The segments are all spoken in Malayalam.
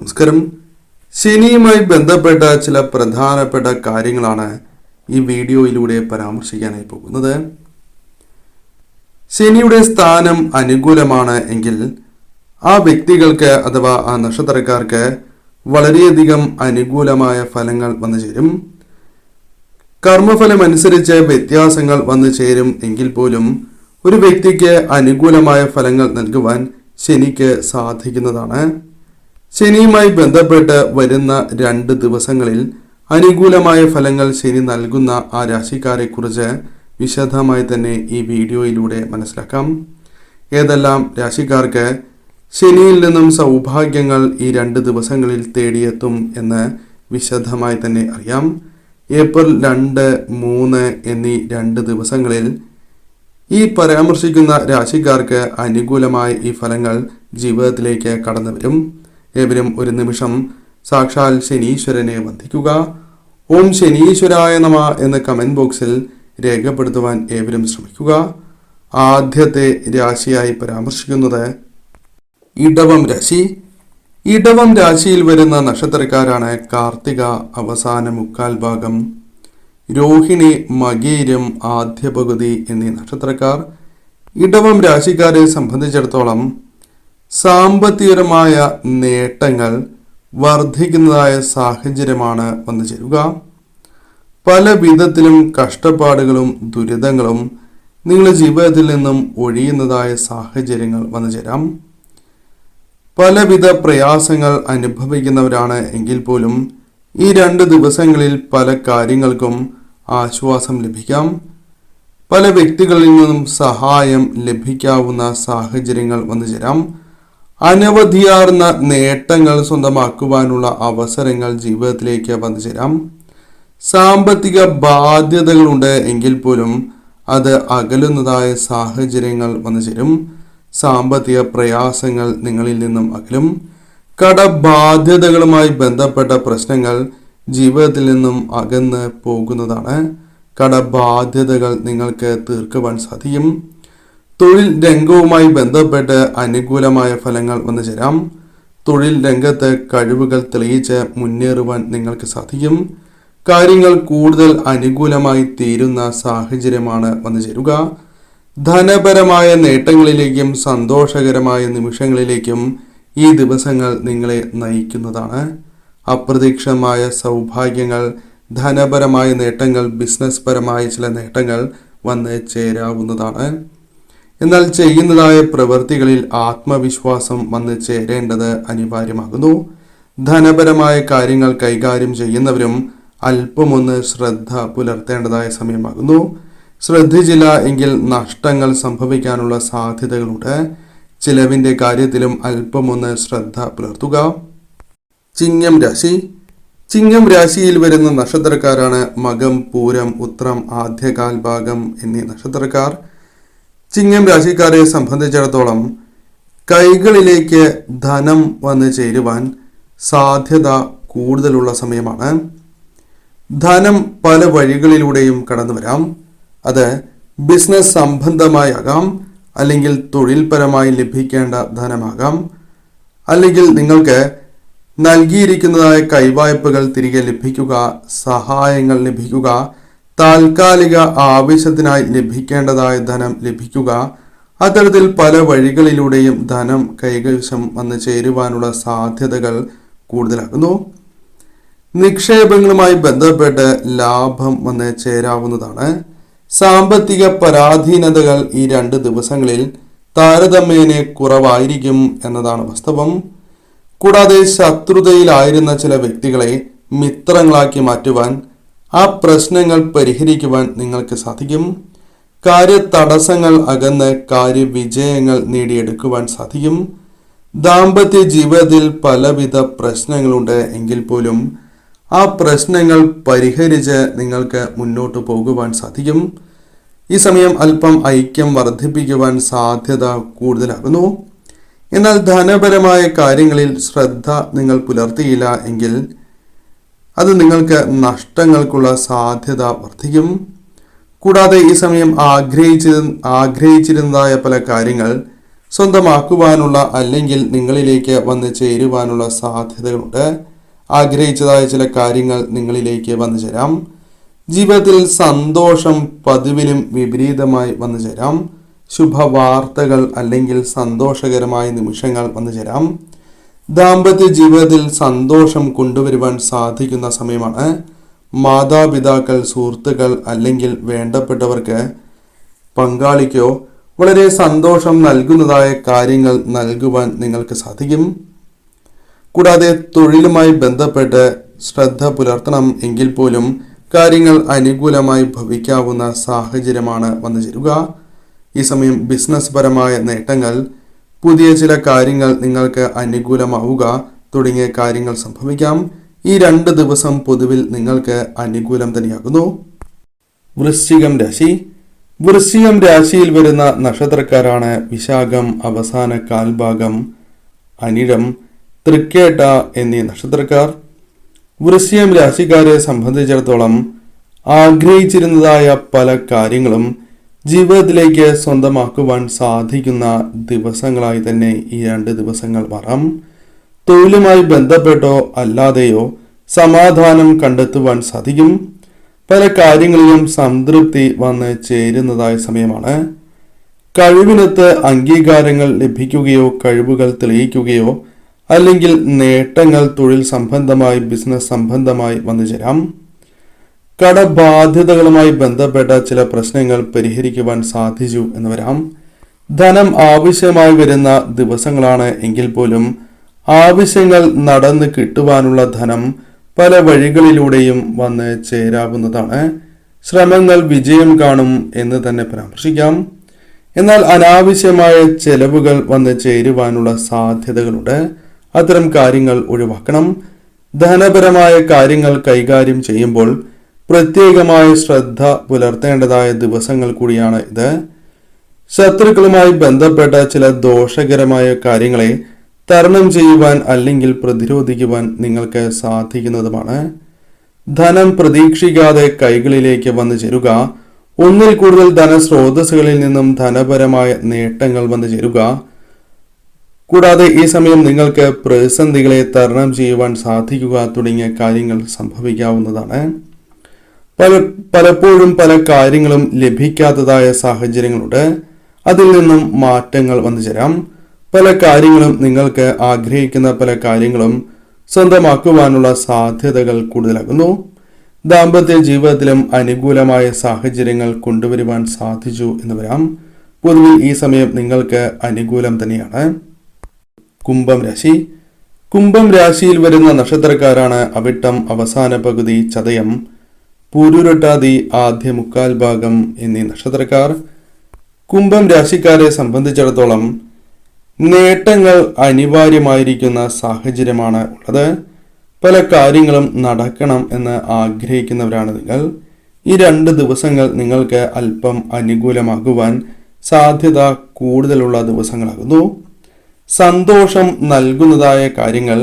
നമസ്കാരം. ശനിയുമായി ബന്ധപ്പെട്ട ചില പ്രധാനപ്പെട്ട കാര്യങ്ങളാണ് ഈ വീഡിയോയിലൂടെ പരാമർശിക്കാനായി പോകുന്നത്. ശനിയുടെ സ്ഥാനം അനുകൂലമാണ് എങ്കിൽ ആ വ്യക്തികൾക്ക് അഥവാ ആ നക്ഷത്രക്കാർക്ക് വളരെയധികം അനുകൂലമായ ഫലങ്ങൾ വന്നു ചേരും. കർമ്മഫലം അനുസരിച്ച് വ്യത്യാസങ്ങൾ വന്നു ചേരും എങ്കിൽ പോലും ഒരു വ്യക്തിക്ക് അനുകൂലമായ ഫലങ്ങൾ നൽകുവാൻ ശനിക്ക് സാധിക്കുന്നതാണ്. ശനിയുമായി ബന്ധപ്പെട്ട് വരുന്ന 2 ദിവസങ്ങളിൽ അനുകൂലമായ ഫലങ്ങൾ ശനി നൽകുന്ന ആ രാശിക്കാരെ കുറിച്ച് വിശദമായി തന്നെ ഈ വീഡിയോയിലൂടെ മനസ്സിലാക്കാം. ഏതെല്ലാം രാശിക്കാർക്ക് ശനിയിൽ നിന്നും സൗഭാഗ്യങ്ങൾ ഈ 2 ദിവസങ്ങളിൽ തേടിയെത്തും എന്ന് വിശദമായി തന്നെ അറിയാം. ഏപ്രിൽ 2, 3 എന്നീ 2 ദിവസങ്ങളിൽ ഈ പരാമർശിക്കുന്ന രാശിക്കാർക്ക് അനുകൂലമായ ഈ ഫലങ്ങൾ ജീവിതത്തിലേക്ക് കടന്നു വരും. ഏവരും ഒരു നിമിഷം സാക്ഷാൽ ശനീശ്വരനെ വന്ദിക്കുക. ഓം ശനീശ്വരായ നമ എന്ന് കമന്റ് ബോക്സിൽ രേഖപ്പെടുത്തുവാൻ ഏവരും ശ്രമിക്കുക. ആദ്യത്തെ രാശിയായി പരാമർശിക്കുന്നത് ഇടവം രാശി. ഇടവം രാശിയിൽ വരുന്ന നക്ഷത്രക്കാരാണ് കാർത്തിക അവസാന 1/4 ഭാഗം, രോഹിണി, മകീരം ആദ്യ പകുതി എന്നീ നക്ഷത്രക്കാർ. ഇടവം രാശിക്കാരെ സംബന്ധിച്ചിടത്തോളം സാമ്പത്തികപരമായ നേട്ടങ്ങൾ വർദ്ധിക്കുന്നതായ സാഹചര്യമാണ് വന്നു ചേരുക. പല വിധത്തിലും കഷ്ടപ്പാടുകളും ദുരിതങ്ങളും നിങ്ങളുടെ ജീവിതത്തിൽ നിന്നും ഒഴിയുന്നതായ സാഹചര്യങ്ങൾ വന്നു ചേരാം. പലവിധ പ്രയാസങ്ങൾ അനുഭവിക്കുന്നവരാണ് എങ്കിൽ പോലും ഈ 2 ദിവസങ്ങളിൽ പല കാര്യങ്ങൾക്കും ആശ്വാസം ലഭിക്കാം. പല വ്യക്തികളിൽ നിന്നും സഹായം ലഭിക്കാവുന്ന സാഹചര്യങ്ങൾ വന്നു ചേരാം. അനവധിയാർന്ന നേട്ടങ്ങൾ സ്വന്തമാക്കുവാനുള്ള അവസരങ്ങൾ ജീവിതത്തിലേക്ക് വന്നു ചേരാം. സാമ്പത്തിക ബാധ്യതകളുണ്ട് എങ്കിൽ പോലും അത് അകലുന്നതായ സാഹചര്യങ്ങൾ വന്നു ചേരും. സാമ്പത്തിക പ്രയാസങ്ങൾ നിങ്ങളിൽ നിന്നും അകലും. കടബാധ്യതകളുമായി ബന്ധപ്പെട്ട പ്രശ്നങ്ങൾ ജീവിതത്തിൽ നിന്നും അകന്ന് പോകുന്നതാണ്. കടബാധ്യതകൾ നിങ്ങൾക്ക് തീർക്കുവാൻ സാധിക്കും. തൊഴിൽ രംഗവുമായി ബന്ധപ്പെട്ട് അനുകൂലമായ ഫലങ്ങൾ വന്നു ചേരാം. തൊഴിൽ രംഗത്ത് കഴിവുകൾ തെളിയിച്ച് മുന്നേറുവാൻ നിങ്ങൾക്ക് സാധിക്കും. കാര്യങ്ങൾ കൂടുതൽ അനുകൂലമായി തീരുന്ന സാഹചര്യമാണ് വന്നു ചേരുക. ധനപരമായ നേട്ടങ്ങളിലേക്കും സന്തോഷകരമായ നിമിഷങ്ങളിലേക്കും ഈ ദിവസങ്ങൾ നിങ്ങളെ നയിക്കുന്നതാണ്. അപ്രതീക്ഷിതമായ സൗഭാഗ്യങ്ങൾ, ധനപരമായ നേട്ടങ്ങൾ, ബിസിനസ് പരമായ ചില നേട്ടങ്ങൾ വന്ന് ചേരാവുന്നതാണ്. എന്നാൽ ചെയ്യുന്നതായ പ്രവൃത്തികളിൽ ആത്മവിശ്വാസം വന്ന് ചേരേണ്ടത് അനിവാര്യമാകുന്നു. ധനപരമായ കാര്യങ്ങൾ കൈകാര്യം ചെയ്യുന്നവരും അല്പമൊന്ന് ശ്രദ്ധ പുലർത്തേണ്ടതായ സമയമാകുന്നു. ശ്രദ്ധിച്ചില്ല എങ്കിൽ നഷ്ടങ്ങൾ സംഭവിക്കാനുള്ള സാധ്യതകളുണ്ട്. ചിലവിൻ്റെ കാര്യത്തിലും അല്പമൊന്ന് ശ്രദ്ധ പുലർത്തുക. ചിങ്ങം രാശി. ചിങ്ങം രാശിയിൽ വരുന്ന നക്ഷത്രക്കാരാണ് മകം, പൂരം, ഉത്രം ആദ്യകാൽ ഭാഗം എന്നീ നക്ഷത്രക്കാർ. ചിങ്ങം രാശിക്കാരെ സംബന്ധിച്ചിടത്തോളം കൈകളിലേക്ക് ധനം വന്നു ചേരുവാൻ സാധ്യത കൂടുതലുള്ള സമയമാണ്. ധനം പല വഴികളിലൂടെയും കടന്നു വരാം. അത് ബിസിനസ് സംബന്ധമായാകാം, അല്ലെങ്കിൽ തൊഴിൽപരമായി ലഭിക്കേണ്ട ധനമാകാം, അല്ലെങ്കിൽ നിങ്ങൾക്ക് നൽകിയിരിക്കുന്നതായ കൈവായ്പകൾ തിരികെ ലഭിക്കുക, സഹായങ്ങൾ ലഭിക്കുക, താൽക്കാലിക ആവശ്യത്തിനായി ലഭിക്കേണ്ടതായ ധനം ലഭിക്കുക. അത്തരത്തിൽ പല വഴികളിലൂടെയും ധനം കൈവശം വന്നു ചേരുവാനുള്ള സാധ്യതകൾ കൂടുതലാകുന്നു. നിക്ഷേപങ്ങളുമായി ബന്ധപ്പെട്ട് ലാഭം വന്ന് ചേരാവുന്നതാണ്. സാമ്പത്തിക പരാധീനതകൾ ഈ 2 ദിവസങ്ങളിൽ താരതമ്യേന കുറവായിരിക്കും എന്നതാണ് വാസ്തവം. കൂടാതെ ശത്രുതയിലായിരുന്ന ചില വ്യക്തികളെ മിത്രങ്ങളാക്കി മാറ്റുവാൻ, ആ പ്രശ്നങ്ങൾ പരിഹരിക്കുവാൻ നിങ്ങൾക്ക് സാധിക്കും. കാര്യതടസ്സങ്ങൾ അകന്ന് കാര്യവിജയങ്ങൾ നേടിയെടുക്കുവാൻ സാധിക്കും. ദാമ്പത്യ ജീവിതത്തിൽ പലവിധ പ്രശ്നങ്ങളുണ്ട് എങ്കിൽ പോലും ആ പ്രശ്നങ്ങൾ പരിഹരിച്ച് നിങ്ങൾക്ക് മുന്നോട്ട് പോകുവാൻ സാധിക്കും. ഈ സമയം അല്പം ഐക്യം വർദ്ധിപ്പിക്കുവാൻ സാധ്യത കൂടുതലാകുന്നു. എന്നാൽ ധനപരമായ കാര്യങ്ങളിൽ ശ്രദ്ധ നിങ്ങൾ പുലർത്തിയില്ല എങ്കിൽ അത് നിങ്ങൾക്ക് നഷ്ടങ്ങൾക്കുള്ള സാധ്യത വർദ്ധിക്കും. കൂടാതെ ഈ സമയം ആഗ്രഹിച്ചിരുന്നതായ പല കാര്യങ്ങൾ സ്വന്തമാക്കുവാനുള്ള അല്ലെങ്കിൽ നിങ്ങളിലേക്ക് വന്ന് ചേരുവാനുള്ള സാധ്യതകളുണ്ട്. ആഗ്രഹിച്ചതായ ചില കാര്യങ്ങൾ നിങ്ങളിലേക്ക് വന്നു ചേരാം. ജീവിതത്തിൽ സന്തോഷം പതിവിലും വിപരീതമായി വന്നു ചേരാം. ശുഭവാർത്തകൾ അല്ലെങ്കിൽ സന്തോഷകരമായ നിമിഷങ്ങൾ വന്നു ചേരാം. ദാമ്പത്യ ജീവിതത്തിൽ സന്തോഷം കൊണ്ടുവരുവാൻ സാധിക്കുന്ന സമയമാണ്. മാതാപിതാക്കൾ, സുഹൃത്തുക്കൾ അല്ലെങ്കിൽ വേണ്ടപ്പെട്ടവർക്ക്, പങ്കാളിക്കോ വളരെ സന്തോഷം നൽകുന്നതായ കാര്യങ്ങൾ നൽകുവാൻ നിങ്ങൾക്ക് സാധിക്കും. കൂടാതെ തൊഴിലുമായി ബന്ധപ്പെട്ട് ശ്രദ്ധ പുലർത്തണം എങ്കിൽ പോലും കാര്യങ്ങൾ അനുകൂലമായി ഭവിക്കാവുന്ന സാഹചര്യമാണ് വന്നു ചേരുക. ഈ സമയം ബിസിനസ് പരമായ നേട്ടങ്ങൾ, പുതിയ ചില കാര്യങ്ങൾ നിങ്ങൾക്ക് അനുകൂലമാവുക തുടങ്ങിയ കാര്യങ്ങൾ സംഭവിക്കാം. ഈ 2 ദിവസം പൊതുവിൽ നിങ്ങൾക്ക് അനുകൂലം തന്നെയാകുന്നു. വൃശ്ചികം രാശി. വൃശ്ചികം രാശിയിൽ വരുന്ന നക്ഷത്രക്കാരാണ് വിശാഖം, അവസാന കാൽഭാഗം, അനിഴം, തൃക്കേട്ട എന്നീ നക്ഷത്രക്കാർ. വൃശ്ചികം രാശിക്കാരെ സംബന്ധിച്ചിടത്തോളം ആഗ്രഹിച്ചിരുന്നതായ പല കാര്യങ്ങളും ജീവിതത്തിലേക്ക് സ്വന്തമാക്കുവാൻ സാധിക്കുന്ന ദിവസങ്ങളായി തന്നെ ഈ 2 ദിവസങ്ങൾ മാറാം. തൊഴിലുമായി ബന്ധപ്പെട്ടോ അല്ലാതെയോ സമാധാനം കണ്ടെത്തുവാൻ സാധിക്കും. പല കാര്യങ്ങളിലും സംതൃപ്തി വന്ന് ചേരുന്നതായ സമയമാണ്. കഴിവിനൊത്ത് അംഗീകാരങ്ങൾ ലഭിക്കുകയോ കഴിവുകൾ തെളിയിക്കുകയോ അല്ലെങ്കിൽ നേട്ടങ്ങൾ തൊഴിൽ സംബന്ധമായി ബിസിനസ് സംബന്ധമായി വന്നു ചേരാം. കടബാധ്യതകളുമായി ബന്ധപ്പെട്ട ചില പ്രശ്നങ്ങൾ പരിഹരിക്കുവാൻ സാധിച്ചു എന്ന് വരാം. ധനം ആവശ്യമായി വരുന്ന ദിവസങ്ങളാണ് എങ്കിൽ പോലും ആവശ്യങ്ങൾ നടന്ന് കിട്ടുവാനുള്ള ധനം പല വഴികളിലൂടെയും വന്ന് ചേരാവുന്നതാണ്. ശ്രമങ്ങൾ വിജയം കാണും എന്ന് തന്നെ പരാമർശിക്കാം. എന്നാൽ അനാവശ്യമായ ചെലവുകൾ വന്ന് ചേരുവാനുള്ള സാധ്യതകളുണ്ട്. അത്തരം കാര്യങ്ങൾ ഒഴിവാക്കണം. ധനപരമായ കാര്യങ്ങൾ കൈകാര്യം ചെയ്യുമ്പോൾ പ്രത്യേകമായ ശ്രദ്ധ പുലർത്തേണ്ടതായ ദിവസങ്ങൾ കൂടിയാണ് ഇത്. ശത്രുക്കളുമായി ബന്ധപ്പെട്ട ചില ദോഷകരമായ കാര്യങ്ങളെ തരണം ചെയ്യുവാൻ അല്ലെങ്കിൽ പ്രതിരോധിക്കുവാൻ നിങ്ങൾക്ക് സാധിക്കുന്നതുമാണ്. ധനം പ്രതീക്ഷിക്കാതെ കൈകളിലേക്ക് വന്നു ചേരുക, ഒന്നിൽ കൂടുതൽ ധനസ്രോതസ്സുകളിൽ നിന്നും ധനപരമായ നേട്ടങ്ങൾ വന്നു ചേരുക. കൂടാതെ ഈ സമയം നിങ്ങൾക്ക് പ്രതിസന്ധികളെ തരണം ചെയ്യുവാൻ സാധിക്കുക തുടങ്ങിയ കാര്യങ്ങൾ സംഭവിക്കാവുന്നതാണ്. പലപ്പോഴും പല കാര്യങ്ങളും ലഭിക്കാത്തതായ സാഹചര്യങ്ങളുണ്ട്. അതിൽ നിന്നും മാറ്റങ്ങൾ വന്നു ചേരാം. പല കാര്യങ്ങളും നിങ്ങൾക്ക് ആഗ്രഹിക്കുന്ന പല കാര്യങ്ങളും സ്വന്തമാക്കുവാനുള്ള സാധ്യതകൾ കൂടുതലാകുന്നു. ദാമ്പത്യ ജീവിതത്തിലും അനുകൂലമായ സാഹചര്യങ്ങൾ കൊണ്ടുവരുവാൻ സാധിച്ചു എന്ന് വരാം. പൊതുവിൽ ഈ സമയം നിങ്ങൾക്ക് അനുകൂലം തന്നെയാണ്. കുംഭം രാശി. കുംഭം രാശിയിൽ വരുന്ന നക്ഷത്രക്കാരാണ് അവിട്ടം, അവസാന പകുതി, ചതയം, പൂരുരുട്ടാതി, ആദ്യ മുക്കാൽ ഭാഗം എന്നീ നക്ഷത്രക്കാർ. കുംഭം രാശിക്കാരെ സംബന്ധിച്ചിടത്തോളം നേട്ടങ്ങൾ അനിവാര്യമായിരിക്കുന്ന സാഹചര്യമാണ് ഉള്ളത്. പല കാര്യങ്ങളും നടക്കണം എന്ന് ആഗ്രഹിക്കുന്നവരാണ് നിങ്ങൾ. ഈ 2 ദിവസങ്ങൾ നിങ്ങൾക്ക് അല്പം അനുകൂലമാകുവാൻ സാധ്യത കൂടുതലുള്ള ദിവസങ്ങളാകുന്നു. സന്തോഷം നൽകുന്നതായ കാര്യങ്ങൾ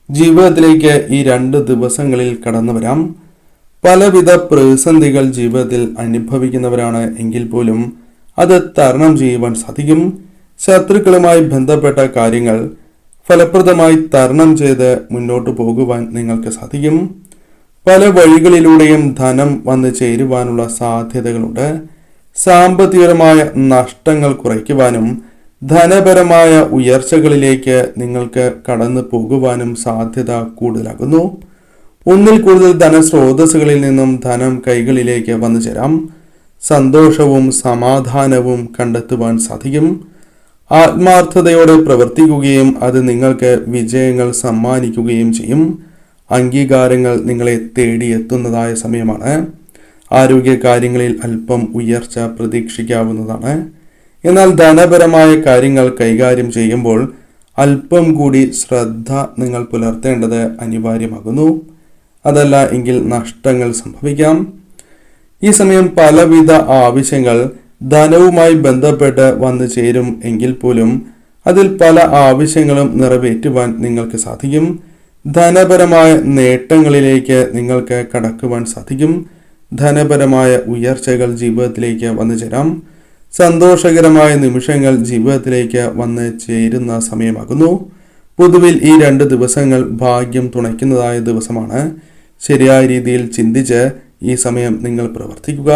ജീവിതത്തിലേക്ക് ഈ 2 ദിവസങ്ങളിൽ കടന്നു വരാം. പലവിധ പ്രതിസന്ധികൾ ജീവിതത്തിൽ അനുഭവിക്കുന്നവരാണ് എങ്കിൽ പോലും അത് തരണം ചെയ്യുവാൻ സാധിക്കും. ശത്രുക്കളുമായി ബന്ധപ്പെട്ട കാര്യങ്ങൾ ഫലപ്രദമായി തരണം ചെയ്ത് മുന്നോട്ട് പോകുവാൻ നിങ്ങൾക്ക് സാധിക്കും. പല വഴികളിലൂടെയും ധനം വന്നു ചേരുവാനുള്ള സാധ്യതകളുണ്ട്. സാമ്പത്തികപരമായ നഷ്ടങ്ങൾ കുറയ്ക്കുവാനും ധനപരമായ ഉയർച്ചകളിലേക്ക് നിങ്ങൾക്ക് കടന്നു പോകുവാനും സാധ്യത കൂടുതലാകുന്നു. ഒന്നിൽ കൂടുതൽ ധനസ്രോതസ്സുകളിൽ നിന്നും ധനം കൈകളിലേക്ക് വന്നു ചേരാം. സന്തോഷവും സമാധാനവും കണ്ടെത്തുവാൻ സാധിക്കും. ആത്മാർത്ഥതയോടെ പ്രവർത്തിക്കുകയും അത് നിങ്ങൾക്ക് വിജയങ്ങൾ സമ്മാനിക്കുകയും ചെയ്യും. അംഗീകാരങ്ങൾ നിങ്ങളെ തേടിയെത്തുന്നതായ സമയമാണ്. ആരോഗ്യകാര്യങ്ങളിൽ അല്പം ഉയർച്ച പ്രതീക്ഷിക്കാവുന്നതാണ്. എന്നാൽ ധനപരമായ കാര്യങ്ങൾ കൈകാര്യം ചെയ്യുമ്പോൾ അല്പം കൂടി ശ്രദ്ധ നിങ്ങൾ പുലർത്തേണ്ടത് അനിവാര്യമാകുന്നു. അതല്ല എങ്കിൽ നഷ്ടങ്ങൾ സംഭവിക്കാം. ഈ സമയം പലവിധ ആവശ്യങ്ങൾ ധനവുമായി ബന്ധപ്പെട്ട് വന്നു ചേരും എങ്കിൽ പോലും അതിൽ പല ആവശ്യങ്ങളും നിറവേറ്റുവാൻ നിങ്ങൾക്ക് സാധിക്കും. ധനപരമായ നേട്ടങ്ങളിലേക്ക് നിങ്ങൾക്ക് കടക്കുവാൻ സാധിക്കും. ധനപരമായ ഉയർച്ചകൾ ജീവിതത്തിലേക്ക് വന്നു ചേരാം. സന്തോഷകരമായ നിമിഷങ്ങൾ ജീവിതത്തിലേക്ക് വന്ന് ചേരുന്ന സമയമാകുന്നു. പൊതുവിൽ ഈ 2 ദിവസങ്ങൾ ഭാഗ്യം തുണയ്ക്കുന്നതായ ദിവസമാണ്. ശരിയായ രീതിയിൽ ചിന്തിച്ച് ഈ സമയം നിങ്ങൾ പ്രവർത്തിക്കുക.